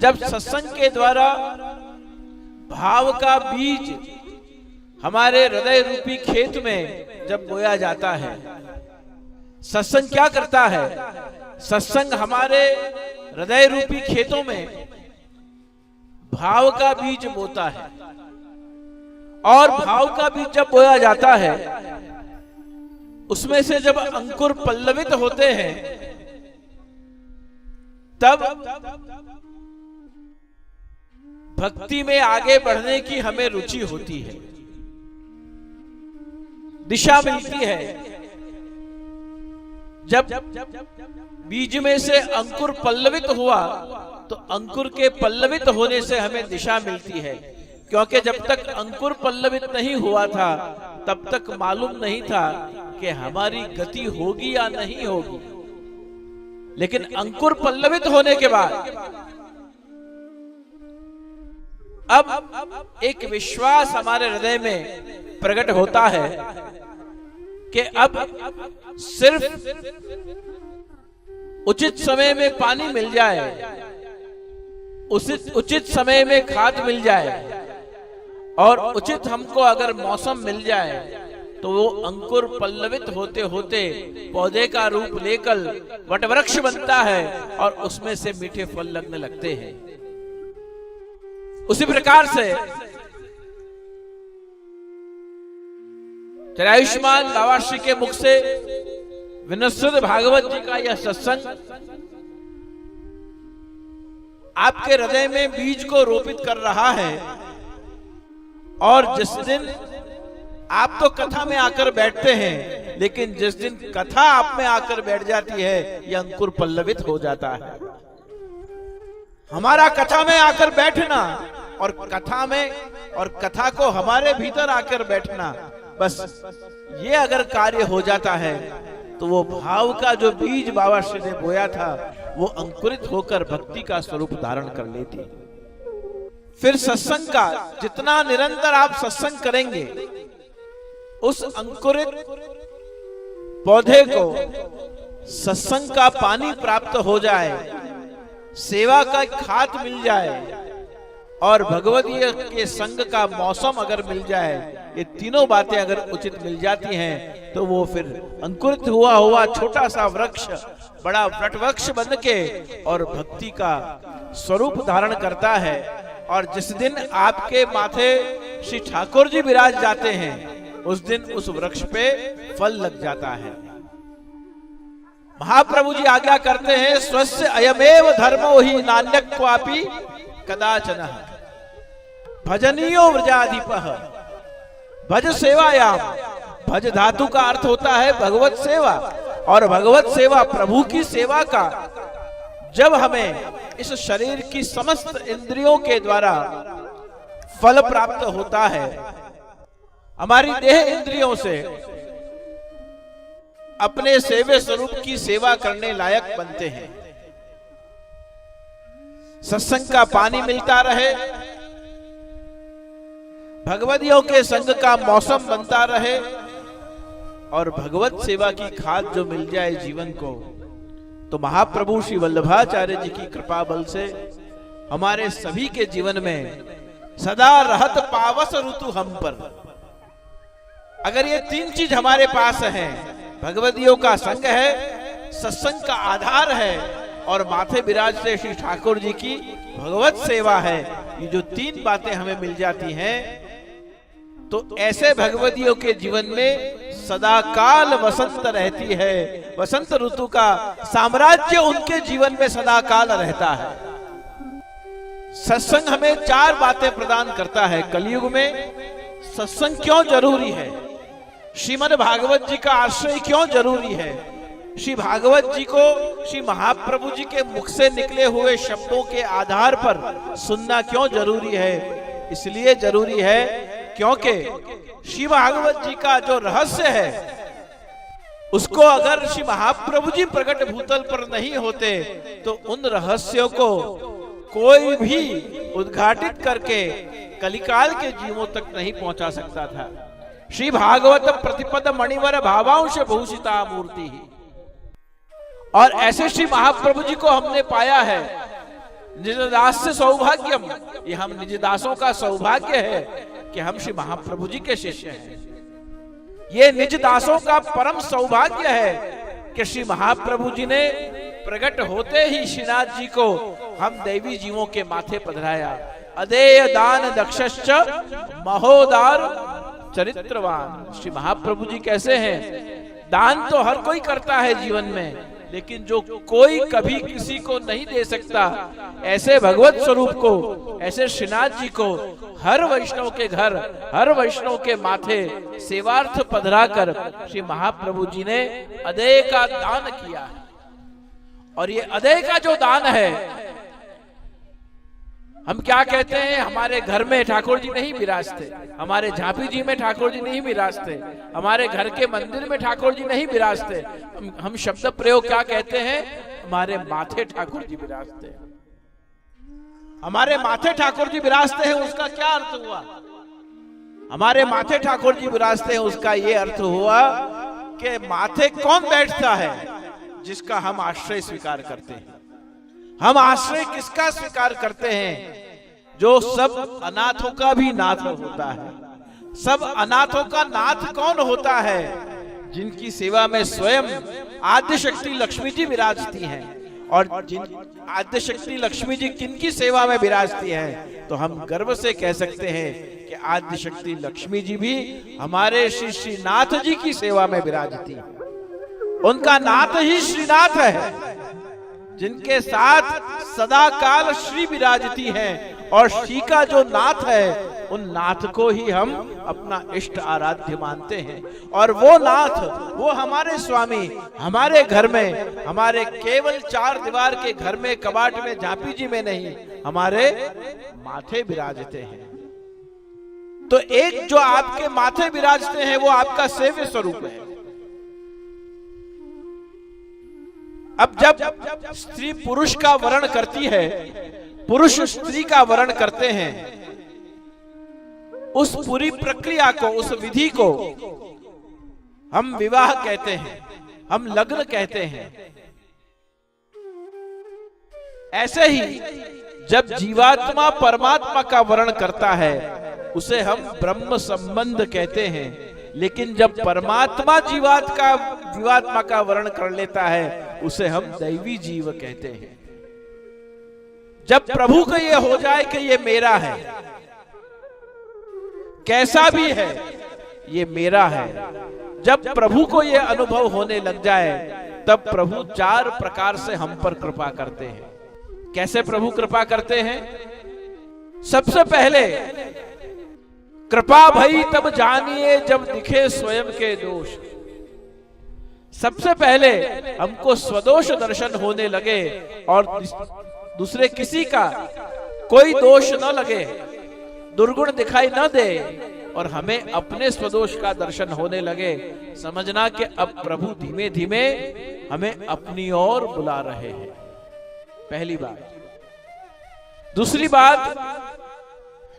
जब सत्संग के द्वारा भाव का बीज हमारे हृदय रूपी खेत में जब बोया जाता है, सत्संग क्या करता है? सत्संग हमारे हृदय रूपी खेतों में भाव का बीज बोता है, और भाव का बीज जब बोया जाता है उसमें से जब अंकुर पल्लवित होते हैं तब भक्ति में आगे बढ़ने की हमें रुचि होती है, दिशा मिलती है। जब बीज में से अंकुर पल्लवित हुआ तो अंकुर के पल्लवित होने से हमें दिशा मिलती है, क्योंकि जब तक अंकुर पल्लवित नहीं हुआ था तब तक मालूम नहीं था कि हमारी गति होगी या नहीं होगी। लेकिन अंकुर पल्लवित होने के बाद अब एक विश्वास हमारे हृदय में प्रकट होता है कि अब सिर्फ उचित समय में पानी मिल जाए, उचित समय में खाद मिल जाए और उचित हमको अगर मौसम मिल जाए तो वो अंकुर पल्लवित होते होते पौधे का रूप लेकर वटवृक्ष बनता है और उसमें से मीठे फल लगने लगते हैं। उसी प्रकार से आयुष्मान बाबा श्री के मुख से विनस्वत भागवत जी का यह सत्संग आपके हृदय में बीज को रोपित कर रहा है, और जिस दिन आप तो कथा में आकर बैठते हैं, लेकिन जिस दिन कथा आप में आकर बैठ जाती है यह अंकुर पल्लवित हो जाता है। हमारा कथा में आकर बैठना और कथा में और कथा को हमारे भीतर आकर बैठना, बस ये अगर कार्य हो जाता है तो वो भाव का जो बीज बाबा श्री ने बोया था वो अंकुरित होकर भक्ति का स्वरूप धारण कर लेती। फिर सत्संग का जितना निरंतर आप सत्संग करेंगे, उस अंकुरित पौधे को सत्संग का पानी प्राप्त हो जाए, सेवा का खाद मिल जाए और भगवतीय के संग का मौसम अगर मिल जाए, ये तीनों बातें अगर उचित मिल जाती हैं तो वो फिर अंकुरित हुआ छोटा सा वृक्ष बड़ा वटवृक्ष बन के और भक्ति का स्वरूप धारण करता है। और जिस दिन आपके माथे श्री ठाकुर जी विराज जाते हैं उस दिन उस वृक्ष पे फल लग जाता है। महाप्रभु जी आज्ञा करते हैं, स्वस्य अयमेव धर्मो ही नान्यक क्वापि कदाचन भजनीयो व्रजाधिपः भज सेवायाम। भज धातु का अर्थ होता है भगवत सेवा, और भगवत सेवा प्रभु की सेवा का जब हमें इस शरीर की समस्त इंद्रियों के द्वारा फल प्राप्त होता है, हमारी देह इंद्रियों से अपने सेवे स्वरूप की सेवा करने लायक बनते हैं। सत्संग का पानी मिलता रहे, भगवतियों के संग का मौसम बनता रहे और भगवत सेवा की खाद जो मिल जाए जीवन को, तो महाप्रभु श्री वल्लभाचार्य जी की कृपा बल से हमारे सभी के जीवन में सदा रहत पावस ऋतु हम पर। अगर ये तीन चीज हमारे पास हैं, भगवतियों का संग है, सत्संग का आधार है और माथे विराजते श्री ठाकुर जी की भगवत सेवा है, ये जो तीन बातें हमें मिल जाती हैं तो ऐसे भगवतियों के जीवन में सदा काल वसंत रहती है। वसंत ऋतु का साम्राज्य उनके जीवन में सदा काल रहता है। सत्संग हमें चार बातें प्रदान करता है। कलयुग में सत्संग क्यों जरूरी है, श्रीमद् भागवत जी का आश्रय क्यों जरूरी है, श्री भागवत जी को श्री महाप्रभु जी के मुख से निकले हुए शब्दों के आधार पर सुनना क्यों जरूरी है। इसलिए जरूरी है क्योंकि श्री भागवत जी का जो रहस्य है उसको अगर श्री महाप्रभु जी प्रकट भूतल पर नहीं होते तो उन रहस्यों को कोई भी उद्घाटित करके कलिकाल के जीवों तक नहीं पहुंचा सकता था। श्री भागवत प्रतिपद मणिवर भावांश भूषिता मूर्ति। और ऐसे श्री महाप्रभु जी को हमने पाया है निजदास्य सौभाग्यम, ये हम निजदासों का सौभाग्य है कि हम श्री महाप्रभु जी के शिष्य हैं। ये निजदासों का परम सौभाग्य है कि श्री महाप्रभु जी ने प्रकट होते ही श्रीनाथ जी को हम दैवी जीवों के माथे पधराया। अदेय दान दक्षश्च महोदार चरित्रवान। श्री महाप्रभु जी कैसे हैं? दान तो हर कोई करता है जीवन में, लेकिन जो कोई कभी किसी को नहीं दे सकता, ऐसे भगवत स्वरूप को, ऐसे श्रीनाथ जी को हर वैष्णव के घर, हर वैष्णव के माथे सेवार्थ पधराकर श्री महाप्रभु जी ने अदेय का दान किया। और ये अदेय का जो दान है, हम क्या कहते हैं, हमारे घर में ठाकुर जी नहीं विराजते, हमारे झांपी जी में ठाकुर जी नहीं विराजते, हमारे घर के मंदिर में ठाकुर जी नहीं विराजते। हम शब्द प्रयोग क्या कहते हैं, हमारे माथे ठाकुर जी विराजते हैं। हमारे माथे ठाकुर जी विराजते हैं, उसका क्या अर्थ हुआ? हमारे माथे ठाकुर जी विराजते हैं, उसका ये अर्थ हुआ कि माथे कौन बैठता है? जिसका हम आश्रय स्वीकार करते हैं। हम आश्रय किसका स्वीकार करते हैं? जो सब अनाथों का भी नाथ होता है। सब अनाथों का नाथ कौन होता है? जिनकी सेवा में स्वयं आद्य शक्ति लक्ष्मी जी विराजती हैं। और जिन आद्य शक्ति लक्ष्मी जी किनकी सेवा में विराजती हैं, तो हम गर्व से कह सकते हैं कि आद्य शक्ति लक्ष्मी जी भी हमारे श्री श्रीनाथ जी की सेवा में विराजती हैं। उनका नाथ ही श्रीनाथ है, जिनके साथ सदा काल श्री विराजती हैं। और श्री का जो नाथ है, उन नाथ को ही हम अपना इष्ट आराध्य मानते हैं। और वो नाथ, वो हमारे स्वामी हमारे घर में, हमारे केवल 4 दीवार के घर में, कबाट में, झांपी जी में नहीं, हमारे माथे विराजते हैं। तो एक जो आपके माथे विराजते हैं, वो आपका सेव्य स्वरूप है। अब जब स्त्री पुरुष का वर्ण करती है, पुरुष स्त्री का वर्ण करते हैं, उस पूरी प्रक्रिया को, उस विधि को हम विवाह कहते हैं, हम लग्न कहते हैं। ऐसे ही जब जीवात्मा परमात्मा का वर्ण करता है, उसे हम ब्रह्म संबंध कहते हैं। लेकिन जब परमात्मा जीवात्मा का वर्ण कर लेता है, उसे हम दैवी जीव कहते हैं। जब प्रभु को यह हो जाए कि ये मेरा है, कैसा भी है ये मेरा है, जब प्रभु को यह अनुभव होने लग जाए, तब प्रभु 4 प्रकार से हम पर कृपा करते हैं। कैसे प्रभु कृपा करते हैं? सबसे पहले कृपा भई तब जानिए जब दिखे स्वयं के दोष। सबसे पहले हमको स्वदोष दर्शन होने लगे और दूसरे किसी का कोई दोष न लगे, दुर्गुण दिखाई न दे, और हमें अपने स्वदोष का दर्शन होने लगे, समझना कि अब प्रभु धीमे धीमे हमें अपनी ओर बुला रहे हैं। पहली बात। दूसरी बात,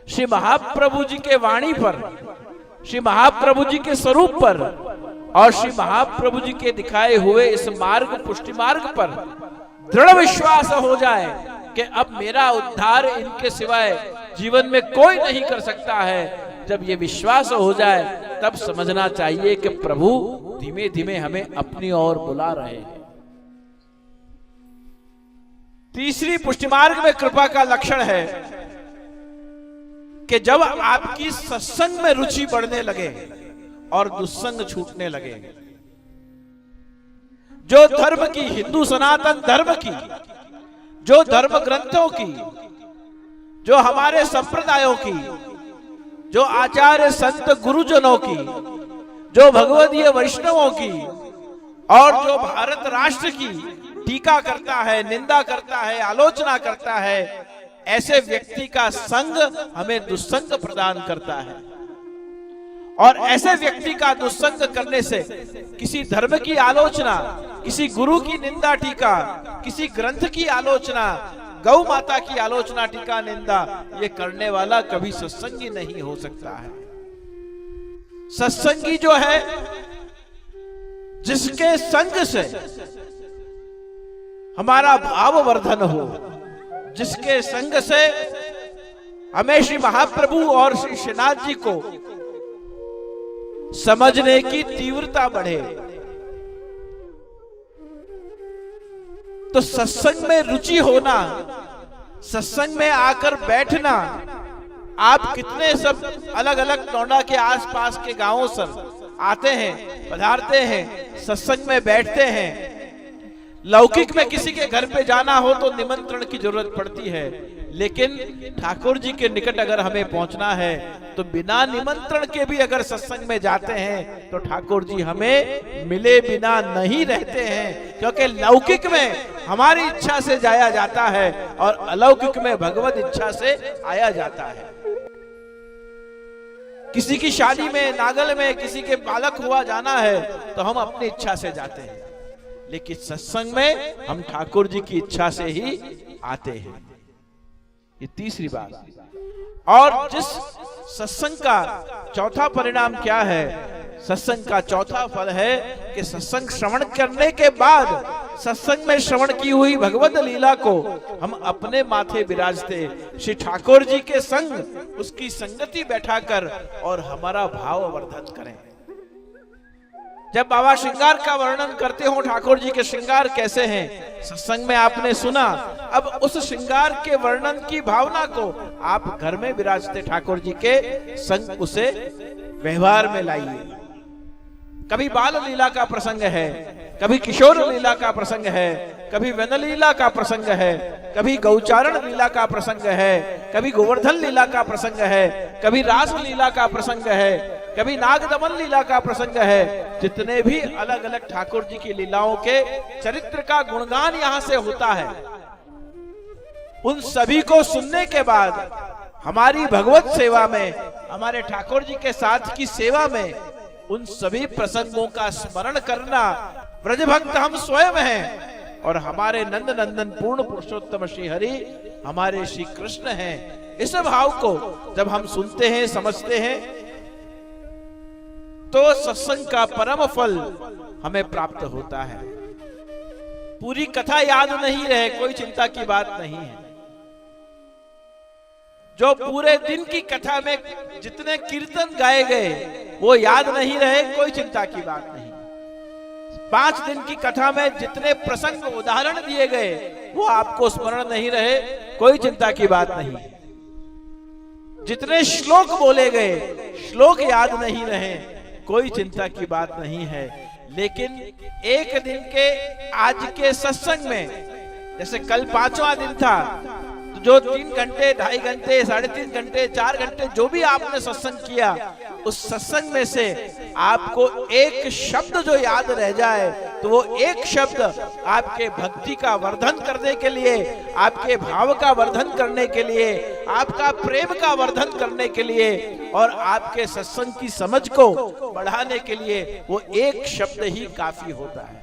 श्री महाप्रभु जी के वाणी पर, श्री महाप्रभु जी के स्वरूप पर और श्री महाप्रभु जी के दिखाए हुए इस मार्ग, पुष्टि मार्ग पर दृढ़ विश्वास हो जाए कि अब मेरा उद्धार इनके सिवाय जीवन में कोई नहीं कर सकता है। जब ये विश्वास हो जाए, तब समझना चाहिए कि प्रभु धीमे धीमे हमें अपनी ओर बुला रहे हैं। तीसरी पुष्टि मार्ग में कृपा का लक्षण है कि जब आपकी सत्संग में रुचि बढ़ने लगे और दुस्संग छूटने लगे, जो धर्म की, हिंदू सनातन धर्म की, जो धर्म ग्रंथों की, जो हमारे संप्रदायों की, जो आचार्य संत गुरुजनों की, जो भगवदीय वैष्णवों की और जो भारत राष्ट्र की टीका करता है, निंदा करता है, आलोचना करता है, ऐसे व्यक्ति का संग हमें दुस्संग प्रदान करता है। और ऐसे व्यक्ति का दुस्संग करने से किसी धर्म की आलोचना, किसी गुरु की निंदा टीका, किसी ग्रंथ की आलोचना, गौ माता की आलोचना टीका निंदा, ये करने वाला कभी सत्संगी नहीं हो सकता है। सत्संगी जो है, जिसके संग से हमारा भाव वर्धन हो, जिसके संग से हमें श्री महाप्रभु और श्री श्रीनाथ जी को समझने की तीव्रता बढ़े। तो सत्संग में रुचि होना, सत्संग में आकर बैठना, आप कितने सब अलग अलग टोंडा के आसपास के गांवों से आते हैं, पधारते हैं, सत्संग में बैठते हैं। लौकिक में किसी के घर पे जाना हो तो निमंत्रण की जरूरत पड़ती है, लेकिन ठाकुर जी के निकट अगर हमें पहुंचना है तो बिना निमंत्रण के भी अगर सत्संग में जाते हैं तो ठाकुर जी हमें मिले बिना नहीं रहते हैं। क्योंकि लौकिक में हमारी इच्छा से जाया जाता है और अलौकिक में भगवत इच्छा से आया जाता है। किसी की शादी में, नागल में किसी के बालक हुआ जाना है तो हम अपनी इच्छा से जाते हैं, लेकिन सत्संग में हम ठाकुर जी की इच्छा से ही आते हैं। ये तीसरी बात। और जिस सत्संग का चौथा परिणाम क्या है? सत्संग का चौथा फल है कि सत्संग श्रवण करने के बाद सत्संग में श्रवण की हुई भगवत लीला को हम अपने माथे विराजते श्री ठाकुर जी के संग उसकी संगति बैठाकर और हमारा भाव वर्धन करें। जब बाबा श्रृंगार का वर्णन करते हो, ठाकुर जी के श्रृंगार कैसे हैं, सत्संग में आपने सुना। अब उस श्रृंगार के वर्णन की भावना को आप घर में विराजते ठाकुर जी के संग उसे व्यवहार में लाइए। कभी बाल लीला का प्रसंग है, कभी किशोर लीला का प्रसंग है, कभी वन लीला का प्रसंग है, कभी गौचारण लीला का प्रसंग है, कभी गोवर्धन लीला का प्रसंग है, कभी रास लीला का प्रसंग है, कभी नागदमन लीला का प्रसंग है। जितने भी अलग अलग ठाकुर जी की लीलाओं के चरित्र का गुणगान यहाँ से होता है, उन सभी को सुनने के बाद हमारी भगवत सेवा में, हमारे ठाकुर जी के साथ की सेवा में उन सभी प्रसंगों का स्मरण करना। ब्रज भक्त हम स्वयं हैं और हमारे नंद नंदन पूर्ण पुरुषोत्तम श्री हरि हमारे श्री कृष्ण हैं। इस भाव को जब हम सुनते हैं, समझते हैं, तो सत्संग का परम फल हमें प्राप्त होता है। पूरी कथा याद नहीं रहे, कोई चिंता की बात नहीं है। जो पूरे दिन की कथा में जितने कीर्तन गाए गए वो याद नहीं रहे, कोई चिंता की बात नहीं। 5 दिन की कथा में जितने प्रसंग उदाहरण दिए गए वो आपको स्मरण नहीं रहे, कोई चिंता की बात नहीं। जितने श्लोक बोले गए, श्लोक याद नहीं रहे, कोई चिंता की बात नहीं है। लेकिन एक दिन के आज के सत्संग में, जैसे कल 5वां दिन था, तो जो 3 घंटे, 2.5 घंटे, 3.5 घंटे, 4 घंटे जो भी आपने सत्संग किया, उस सत्संग में से आपको एक शब्द जो याद रह जाए तो वो एक शब्द आपके भक्ति का वर्धन करने के लिए, आपके भाव का वर्धन करने के लिए, आपका प्रेम का वर्धन करने के लिए और आपके सत्संग की समझ को बढ़ाने के लिए वो एक शब्द ही काफी होता है।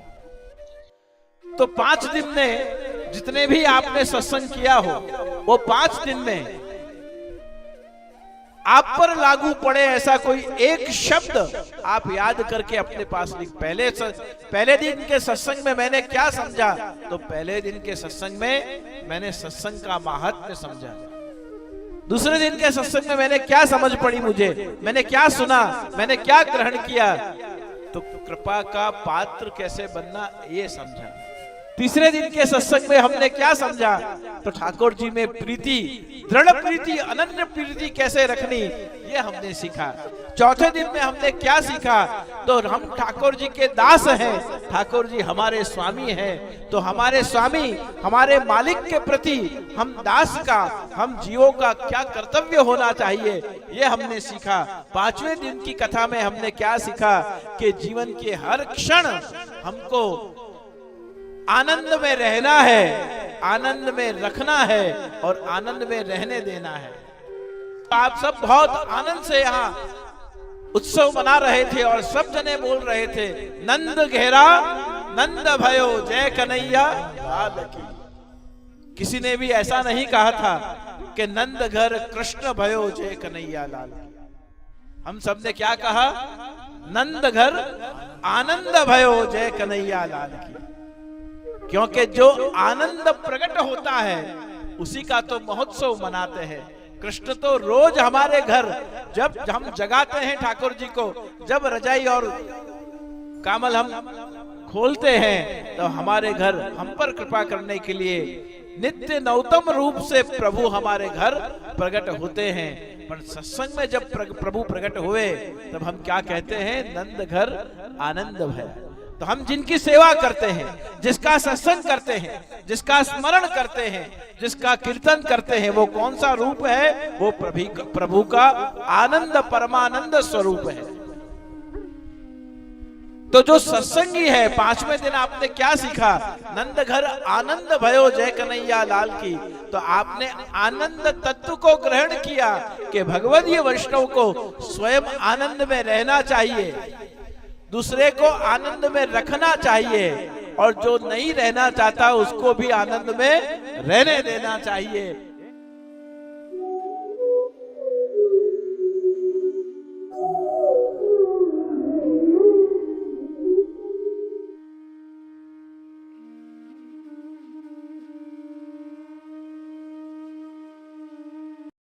तो 5 दिन में जितने भी आपने सत्संग किया हो, वो 5 दिन में आप पर लागू पड़े ऐसा कोई एक शब्द आप याद करके अपने पास लिख। पहले दिन के सत्संग में मैंने क्या समझा? तो पहले दिन के सत्संग में मैंने सत्संग का महात्म्य समझा। दूसरे दिन के सत्संग में मैंने क्या समझ पड़ी, मुझे मैंने क्या सुना, मैंने क्या ग्रहण किया, तो कृपा का पात्र कैसे बनना ये समझा। तीसरे दिन के सत्संग में हमने क्या समझा? तो ठाकुर जी में प्रीति, दृढ़ प्रीति, अनन्य प्रीति कैसे रखनी ये हमने सीखा। चौथे दिन में हमने क्या सीखा? तो हम ठाकुर जी के दास हैं, ठाकुर जी हमारे स्वामी हैं, तो हमारे स्वामी, हमारे मालिक के प्रति हम दास का, हम जीवों का क्या कर्तव्य होना चाहिए ये हमने सीखा। 5वें दिन की कथा में हमने क्या सीखा? कि जीवन के हर क्षण हमको आनंद में रहना है, आनंद में रखना है और आनंद में रहने देना है। आप सब बहुत आनंद से यहाँ उत्सव मना रहे थे और सब जने बोल रहे थे, नंद घेरा नंद भयो जय कन्हैया लाल की। किसी ने भी ऐसा नहीं कहा था कि नंद घर कृष्ण भयो जय कन्हैया लाल की। हम सब ने क्या कहा? नंद घर आनंद भयो जय कन्हैया लाल की। क्योंकि जो आनंद प्रकट होता है उसी का तो महोत्सव मनाते हैं। कृष्ण तो रोज हमारे घर, जब हम जगाते हैं ठाकुर जी को, जब रजाई और कामल हम खोलते हैं, तो हमारे घर हम पर कृपा करने के लिए नित्य नवतम रूप से प्रभु हमारे घर प्रकट होते हैं। पर सत्संग में जब प्रभु प्रकट हुए, तब हम क्या कहते हैं? नंद घर आनंद भय। तो हम जिनकी सेवा करते हैं, जिसका सत्संग करते हैं, जिसका स्मरण करते हैं, जिसका कीर्तन करते हैं, वो कौन सा रूप है? वो प्रभु का आनंद परमानंद स्वरूप है। तो जो सत्संगी है, पांचवें दिन आपने क्या सीखा? नंद घर आनंद भयो जय कन्हैया लाल की। तो आपने आनंद तत्व को ग्रहण किया कि भगवदीय वैष्णव को स्वयं आनंद में रहना चाहिए, दूसरे को आनंद में रखना चाहिए, और जो नहीं रहना चाहता उसको भी आनंद में रहने देना चाहिए।